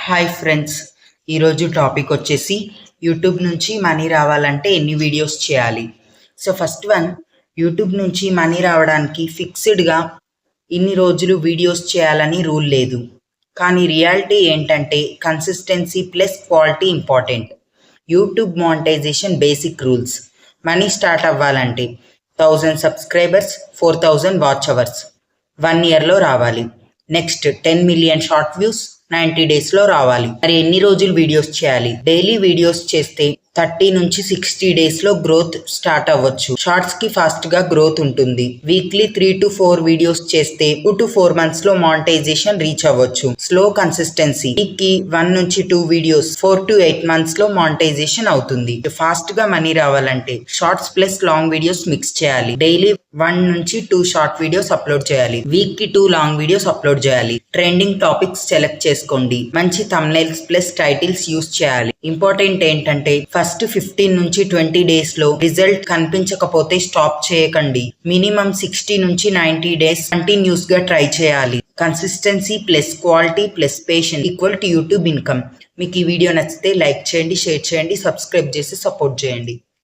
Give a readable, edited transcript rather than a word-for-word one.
Hi friends, ఈరోజు topic వచ్చేసి YouTube నుంచి మనీ రావాలంటే ఎన్ని వీడియోస్ చేయాలి. సో ఫస్ట్ వన్, యూట్యూబ్ నుంచి మనీ రావడానికి ఫిక్స్డ్గా ఇన్ని రోజులు వీడియోస్ చేయాలని రూల్ లేదు. కానీ రియాలిటీ ఏంటంటే consistency plus quality important. YouTube monetization basic rules: money start అవ్వాలంటే 1000 సబ్స్క్రైబర్స్, 4000 వాచ్ అవర్స్ 1 ఇయర్లో రావాలి. నెక్స్ట్ 10 మిలియన్ షార్ట్ వ్యూస్ 90 డేస్లో రావాలి. మరి ఎన్ని రోజులు వీడియోస్ చేయాలి? డైలీ వీడియోస్ చేస్తే 30 నుంచి 60 డేస్లో గ్రోత్ స్టార్ట్ అవ్వచ్చు. షార్ట్స్కి ఫాస్ట్గా గ్రోత్ ఉంటుంది. వీక్లీ 3 to 4 వీడియోస్ చేస్తే 2 to 4 మంత్స్లో మానిటైజేషన్ రీచ్ అవ్వచ్చు. స్లో కన్సిస్టెన్సీ: వీక్కి 1 నుంచి 2 వీడియోస్ 4 to 8 మంత్స్లో మానిటైజేషన్ అవుతుంది. ఫాస్ట్గా మనీ రావాలంటే shorts plus long videos mix చేయాలి. డైలీ 1 నుంచి 2 షార్ట్ వీడియోస్ అప్లోడ్ చేయాలి. వీక్కి 2 లాంగ్ వీడియోస్ అప్లోడ్ చేయాలి. ట్రెండింగ్ టాపిక్స్ సెలెక్ట్ చేసుకోండి. మంచి థంబ్నెయిల్స్ ప్లస్ టైటిల్స్ యూస్ చేయాలి. ఇంపార్టెంట్ ఏంటంటే ఫస్ట్ 15 నుంచి 20 డేస్లో రిజల్ట్ కనిపించకపోతే స్టాప్ చేయకండి. మినిమం 60 నుంచి 90 డేస్ కంటిన్యూస్గా ట్రై చేయాలి. Consistency plus quality plus patience equal to YouTube income. మీకు ఈ వీడియో నచ్చితే లైక్ చేయండి, షేర్ చేయండి, సబ్స్క్రైబ్ చేసి సపోర్ట్ చేయండి.